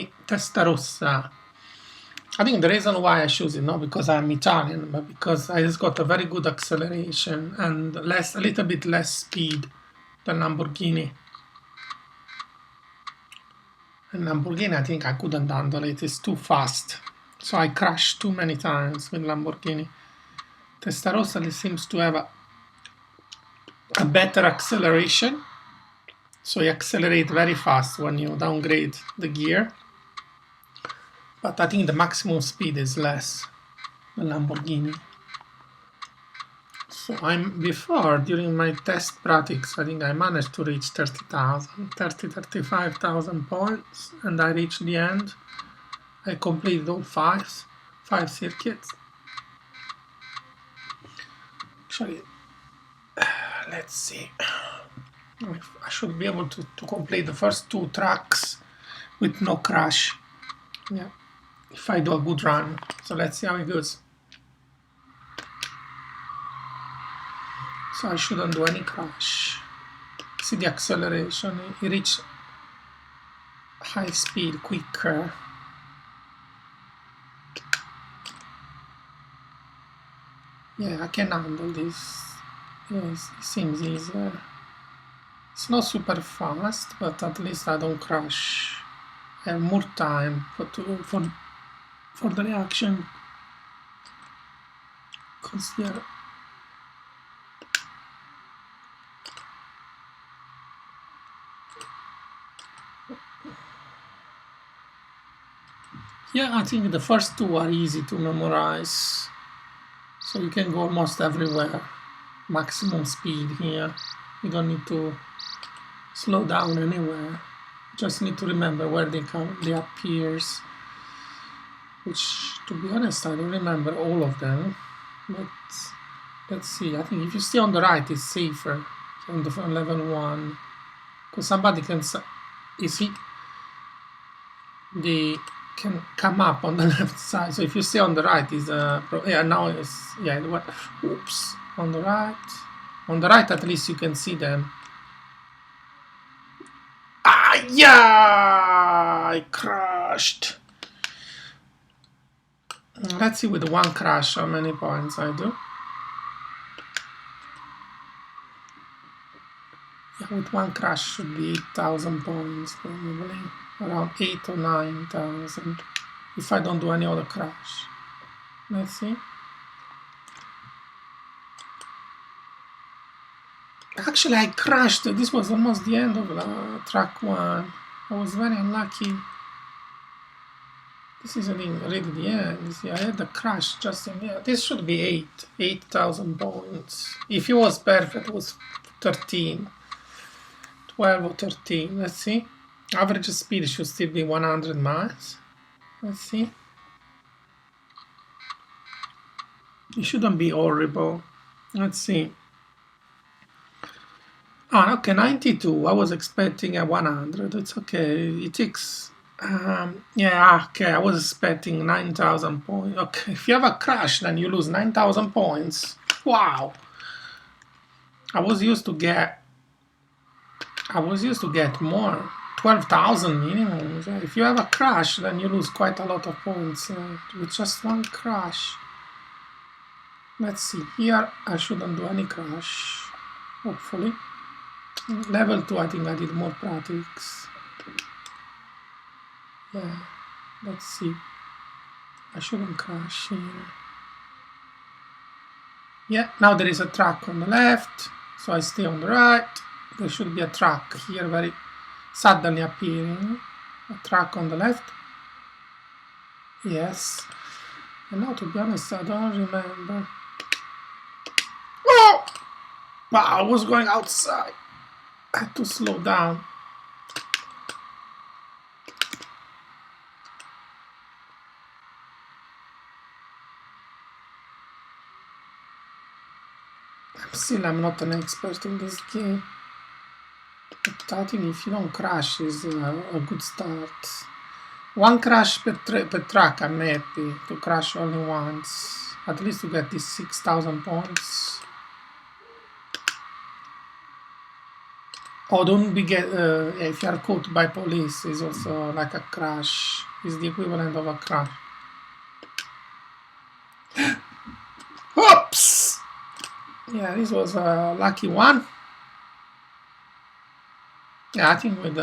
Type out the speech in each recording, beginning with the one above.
Ferrari Testarossa. I think the reason why I choose it, not because I'm Italian, but because it's got a very good acceleration and a little bit less speed than Lamborghini. And Lamborghini, I think I couldn't handle it. It's too fast. So I crashed too many times with Lamborghini. Testarossa seems to have a better acceleration. So you accelerate very fast when you downgrade the gear. But I think the maximum speed is less than Lamborghini. So during my test practice, I think I managed to reach 35,000 points, and I reached the end. I completed all five circuits. Actually, let's see. I should be able to complete the first 2 tracks with no crash. Yeah, if I do a good run. So let's see how it goes. So I shouldn't do any crash. See the acceleration, it reaches high speed quicker. Yeah, I can handle this. Yes, it seems easier. It's not super fast, but at least I don't crash. I have more time for the reaction. Because yeah, I think the first 2 are easy to memorize. So you can go almost everywhere. Maximum speed here. You don't need to slow down anywhere. You just need to remember where they appears. Which, to be honest, I don't remember all of them. But let's see. I think if you stay on the right, it's safer on the level 1. Because somebody can they can come up on the left side. So if you stay on the right, is now it's what? Oops, on the right. On the right, at least you can see them. Ah, yeah! I crashed. Let's see with 1 crash how many points I do. Yeah, with 1 crash should be 8,000 points probably. Around 8 or 9,000 if I don't do any other crash. Let's see. Actually, I crashed. This was almost the end of track 1. I was very unlucky. This isn't really the end. See, I had the crash just in there. This should be 8,000 points. If it was perfect, it was 13. 12 or 13. Let's see. Average speed should still be 100 miles. Let's see. It shouldn't be horrible. Let's see. Ah, okay, 92. I was expecting a 100. It's okay. It takes... yeah, okay, I was expecting 9,000 points. Okay, if you have a crash, then you lose 9,000 points. Wow. I was used to get more. 12,000 minimum. If you have a crash, then you lose quite a lot of points with just 1 crash. Let's see. Here, I shouldn't do any crash. Hopefully. Level 2, I think I did more practice. Yeah, let's see. I shouldn't crash here. Yeah, now there is a track on the left, so I stay on the right. There should be a track here very suddenly appearing. A track on the left. Yes. And now, to be honest, I don't remember. Oh! Wow, I was going outside. I had to slow down. I'm not an expert in this game. But I think if you don't crash is a good start. 1 crash per track, I'm happy to crash only once. At least to get these 6,000 points. Oh, don't be get if you are caught by police is also like a crash. Is the equivalent of a crash. Oops! Yeah, this was a lucky one. Yeah, I think with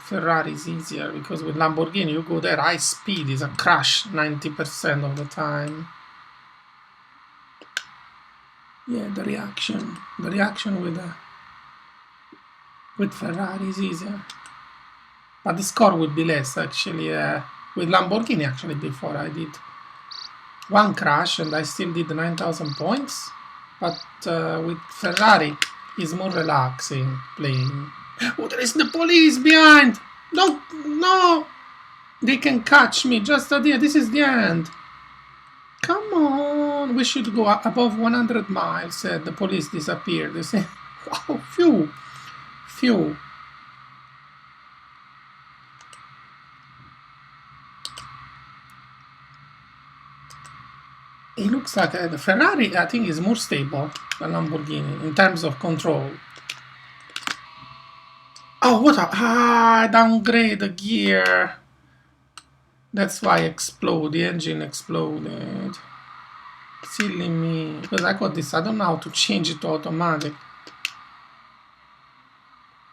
Ferrari is easier because with Lamborghini you go there high speed is a crash 90% of the time. Yeah, the reaction with Ferrari is easier, but the score would be less actually. With Lamborghini actually before I did one crash and I still did 9,000 points, but with Ferrari is more relaxing playing. Oh, there is the police behind! No, no! They can catch me just at the end. This is the end. Come on, we should go above 100 miles. The police disappeared. They say, oh, phew. It looks like the Ferrari, I think, is more stable than Lamborghini in terms of control. Oh, what a... I downgrade the gear. That's why the engine exploded. Silly me. Because I got this, I don't know how to change it to automatic.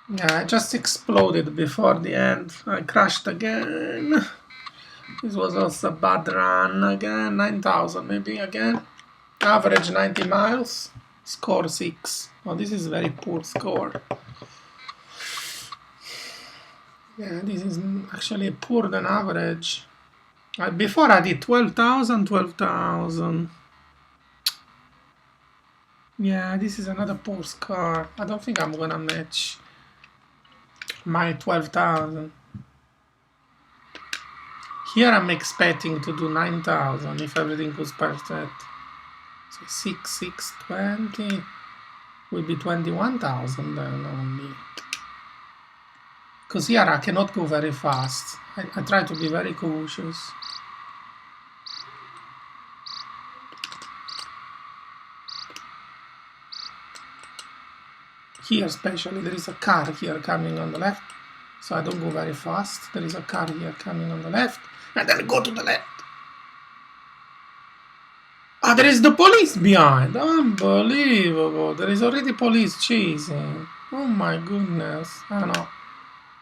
Yeah, I just exploded before the end. I crashed again. This was also a bad run again. 9,000 maybe again. Average 90 miles. Score 6. Oh, this is very poor score. Yeah, this is actually poor than average. Before I did 12,000. Yeah, this is another poor score. I don't think I'm gonna match my 12,000. Here I'm expecting to do 9,000 if everything goes perfect. So 6,620 will be 21,000 then only. Because here I cannot go very fast. I try to be very cautious. Here especially there is a car here coming on the left, so I don't go very fast. There is a car here coming on the left, and then go to the left. Ah, there is the police behind. Unbelievable. There is already police chasing. Oh my goodness. Oh no.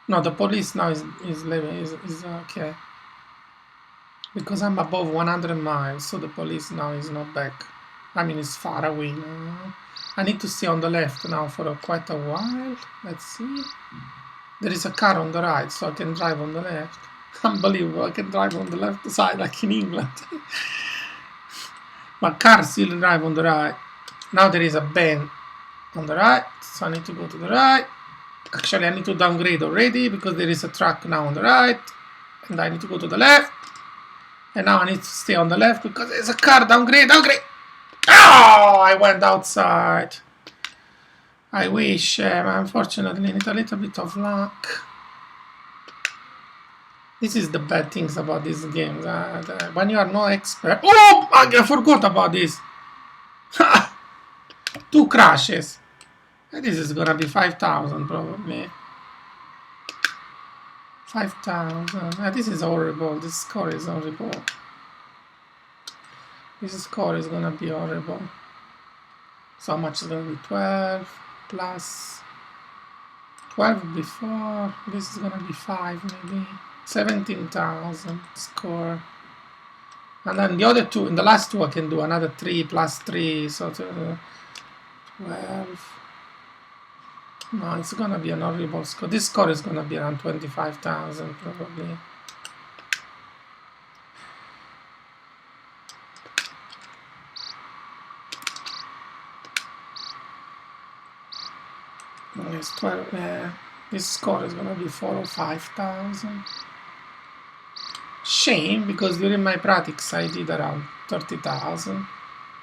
No, the police now is okay. Because I'm above 100 miles, so the police now is not back. I mean, it's far away now. I need to stay on the left now for quite a while. Let's see. There is a car on the right, so I can drive on the left. Unbelievable, I can drive on the left side like in England. But cars still drive on the right. Now there is a bend on the right, so I need to go to the right. Actually, I need to downgrade already because there is a truck now on the right. And I need to go to the left. And now I need to stay on the left because there's a car. Downgrade. Oh, I went outside. I wish, unfortunately, I need a little bit of luck. This is the bad things about these games. When you are no expert. Oh, I forgot about this. 2 crashes. This is gonna be 5,000 probably. 5,000. This is horrible. This score is horrible. This score is gonna be horrible. So how much is gonna be? 12 plus 12 before. This is gonna be 5 maybe. 17,000 score. And then the other two, in the last two I can do another 3 plus 3, so 12. No, it's gonna be an horrible score. This score is gonna be around 25,000 probably. Yes, 12. This score is gonna be 4 or 5,000. Shame, because during my practice I did around 30,000.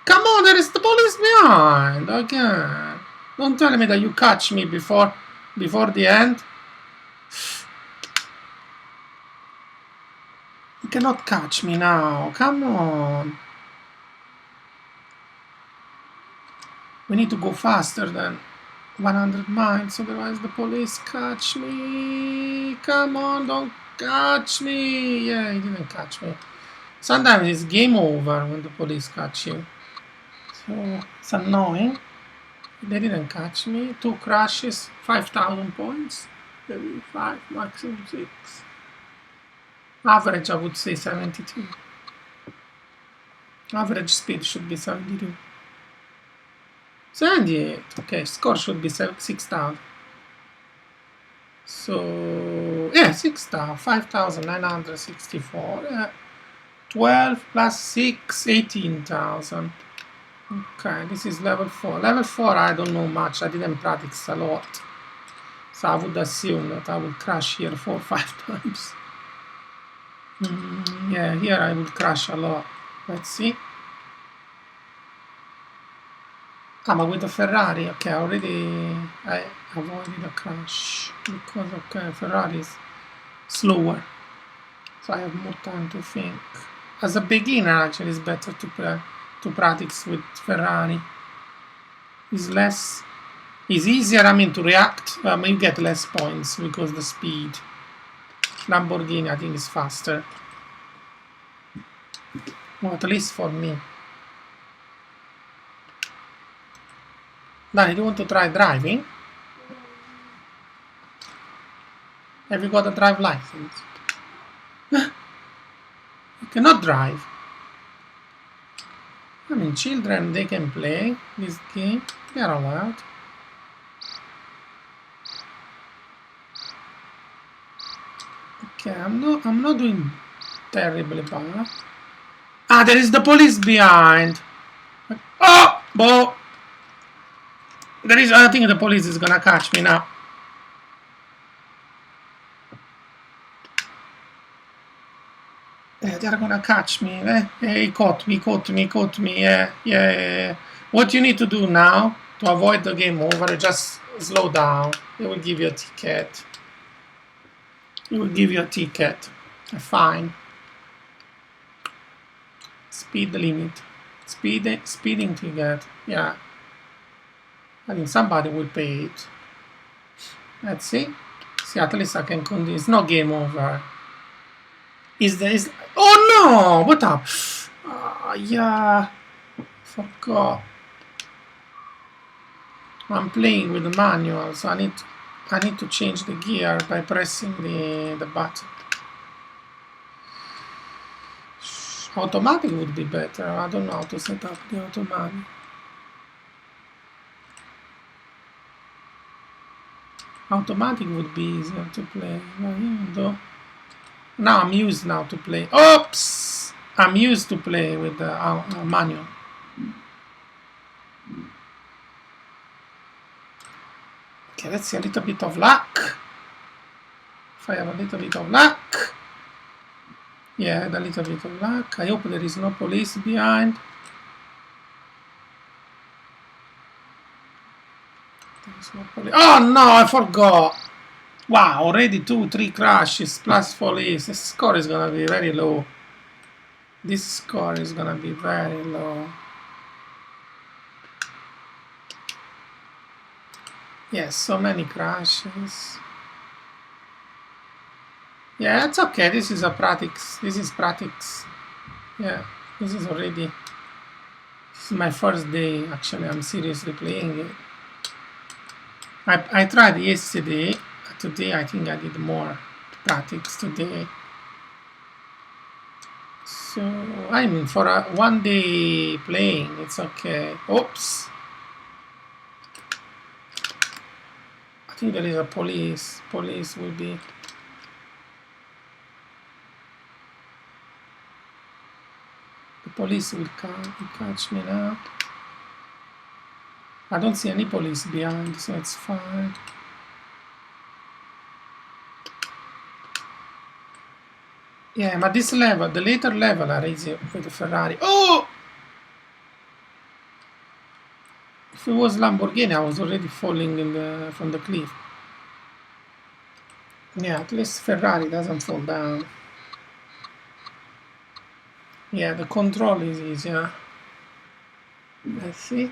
Come on, there is the police behind again. Don't tell me that you catch me before the end. You cannot catch me now. Come on. We need to go faster then. 100 miles, otherwise the police catch me. Come on, don't catch me. Yeah, he didn't catch me. Sometimes it's game over when the police catch you. So it's annoying. They didn't catch me. 2 crashes, 5,000 points. Maybe 5, maximum 6. Average, I would say 72. Average speed should be 72. 78. Okay, score should be 6,000. So, yeah, 6,000. 5,964. Yeah. 12 plus 6, 18,000. Okay, this is level 4. Level 4, I don't know much. I didn't practice a lot. So I would assume that I will crash here 4 or 5 times. Yeah, here I would crash a lot. Let's see. Ah, but with the Ferrari, okay, I avoided a crash because, okay, Ferrari is slower, so I have more time to think. As a beginner, actually, it's better to practice with Ferrari. It's easier, I mean, to react, but you get less points because the speed. Lamborghini, I think, is faster. Well, at least for me. Danny, do you want to try driving? Have you got a drive license? You cannot drive. I mean, children, they can play this game. They are allowed. Okay, I'm not doing terribly bad. Ah, there is the police behind. Oh, bo! I think the police is gonna catch me now. They're gonna catch me. He caught me. Yeah. What you need to do now to avoid the game over, just slow down. They will give you a ticket. A fine. Speed limit. Speeding ticket. Yeah. I think somebody will pay it. Let's see. See, at least I can continue. It's not game over. Oh no! What up? Yeah. Forgot. I'm playing with the manual, so I need to change the gear by pressing the button. Automatic would be better. I don't know how to set up the automatic. Automatic would be easier to play. Now I'm used now to play. Oops! I'm used to play with the manual. Okay, let's see a little bit of luck. If I have a little bit of luck. Yeah, a little bit of luck. I hope there is no police behind. There is no police. Oh no, I forgot. Wow, already 2-3 crashes plus police. This score is gonna be very low. This score is gonna be very low. Yes, so many crashes. Yeah, it's okay. This is practice. Yeah, this is my first day. Actually, I'm seriously playing it. I tried yesterday. Today, I think I did more practice today. So, I mean, for a 1 day playing, it's okay. Oops. I think there is a police. Police will be... The police will catch me now. I don't see any police behind, so it's fine. Yeah, but this level, the later level are easy with the Ferrari. Oh! If it was Lamborghini, I was already falling from the cliff. Yeah, at least Ferrari doesn't fall down. Yeah, the control is easier. Let's see.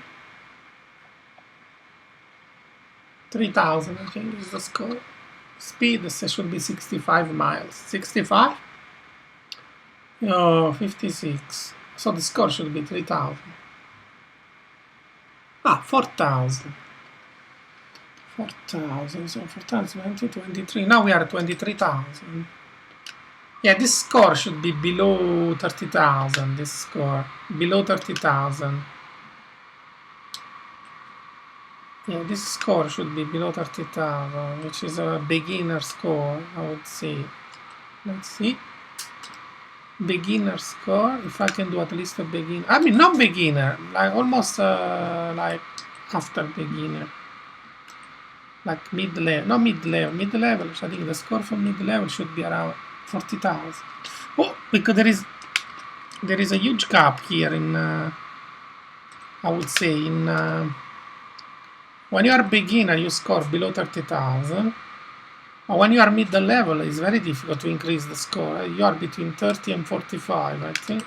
3,000, I think, is the score. Speed should be 65 miles. 65? Oh, 56. So the score should be 3,000. Ah, 4,000. 4,000. So 4,000, 23. Now we are at 23,000. Yeah, this score should be below 30,000. This score. Below 30,000. Yeah, this score should be below 30,000, which is a beginner score, I would say. Let's see. Beginner score, if I can do at least a beginner. I mean, not beginner, like almost like after beginner. Like mid-level, not mid-level, mid-level. I think the score for mid-level should be around 40,000. Oh, because there is a huge gap here in, I would say, in... when you are beginner, you score below 30,000. When you are middle level, it's very difficult to increase the score. You are between 30 and 45, I think.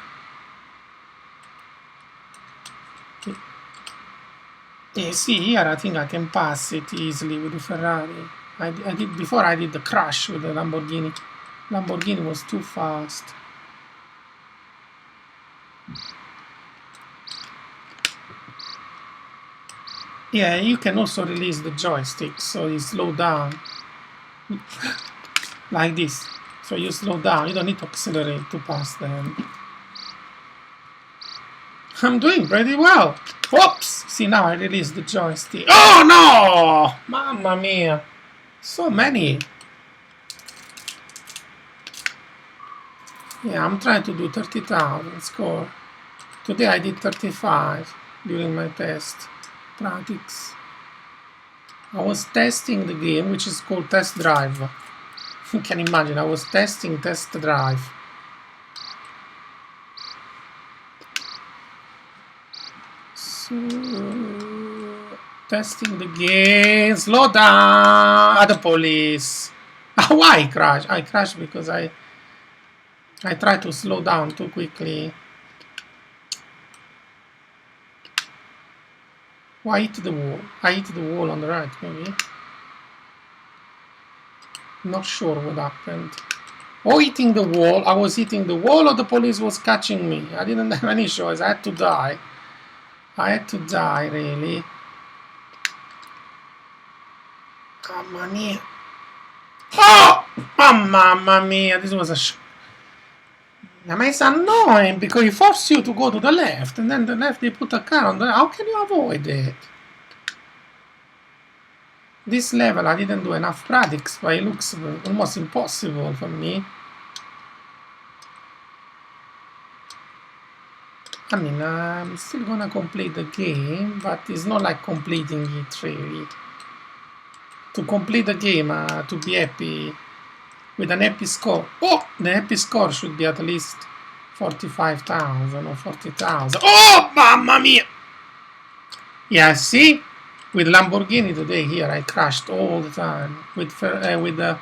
Yeah, see here, I think I can pass it easily with the Ferrari. I did before. I did the crash with the Lamborghini. Lamborghini was too fast. Yeah, you can also release the joystick, so you slow down. Like this. So you slow down, you don't need to accelerate to pass them. I'm doing pretty well. Whoops! See, now I release the joystick. Oh no! Mamma mia! So many. Yeah, I'm trying to do 30,000 score. Today I did 35 during my test. Practice. I was testing the game, which is called Test Drive. You can imagine, I was testing Test Drive. So, testing the game. Slow down! The police. Why I crashed? I crashed because I tried to slow down too quickly. Oh, I hit the wall. I hit the wall on the right, maybe. Not sure what happened. Oh, hitting the wall. I was hitting the wall, or the police was catching me. I didn't have any choice. I had to die. I had to die, really. Mamma mia. Oh! Oh, mamma mia. This was a... I mean, it's annoying because it forces you to go to the left, and then the left they put a car on the... How can you avoid it? This level I didn't do enough practice, but it looks almost impossible for me. I mean, I'm still gonna complete the game, but it's not like completing it really. To complete the game, to be happy with an happy score. Oh, the happy score should be at least 45,000 or 40,000. Oh, mamma mia! Yeah, see? With Lamborghini today here, I crashed all the time. With the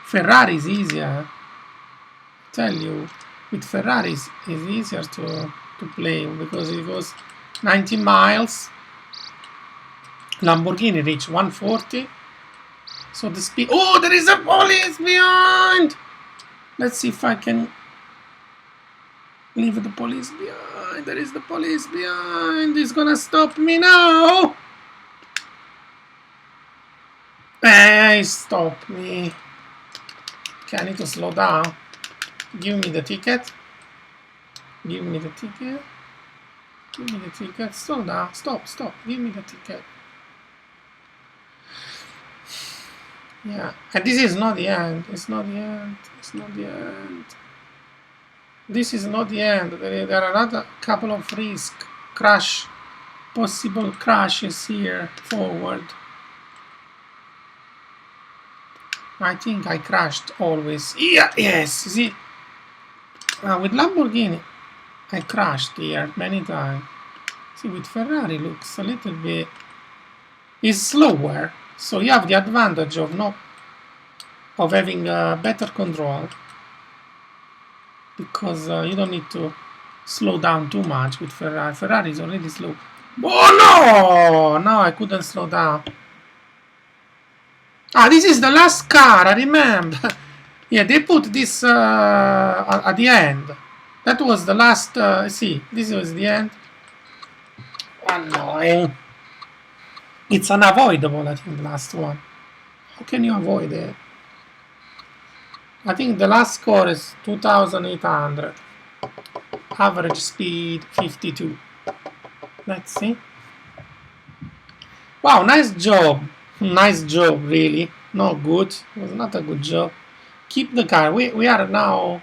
Ferrari is easier. I tell you, with Ferraris it's easier to play because it goes 90 miles. Lamborghini reach 140. So the speed... Oh, there is a police behind! Let's see if I can leave the police behind. There is the police behind. He's gonna stop me now. Hey, stop me. Okay, I need to slow down. Give me the ticket. Give me the ticket. Give me the ticket. Slow down. Stop, stop. Give me the ticket. Yeah, and this is not the end. It's not the end. It's not the end. This is not the end. There are another couple of possible crashes here forward. I think I crashed always. Yeah, yes, see? With Lamborghini, I crashed here many times. See, with Ferrari looks a little bit... It's slower, so you have the advantage of having better control. Because you don't need to slow down too much with Ferrari. Ferrari is already slow. Oh no! No, I couldn't slow down. Ah, this is the last car, I remember. Yeah, they put this at the end. That was the last, see, this was the end. Annoying. It's unavoidable, I think, the last one. How can you avoid it? I think the last score is 2,800. Average speed 52. Let's see. Wow, nice job. Nice job, really. No good. It was not a good job. Keep the car. We are now...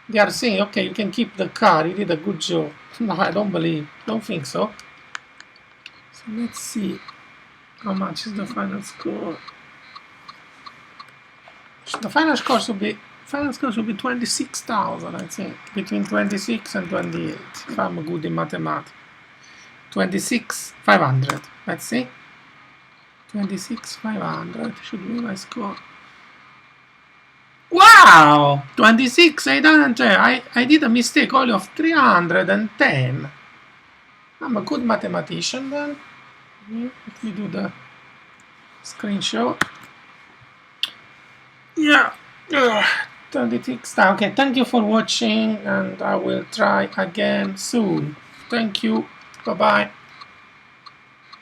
They are saying, okay, you can keep the car. You did a good job. No, I don't believe. Don't think so. So let's see. How much is the final score? The final score should be 26,000, I think. Between 26 and 28, if I'm good in mathematics. 26,500. Let's see. 26,500 should be my score. Wow! 26,800. I did a mistake only of 310. I'm a good mathematician then. Let me do the screenshot. Yeah. 26. Okay, thank you for watching, and I will try again soon. Thank you. Bye-bye.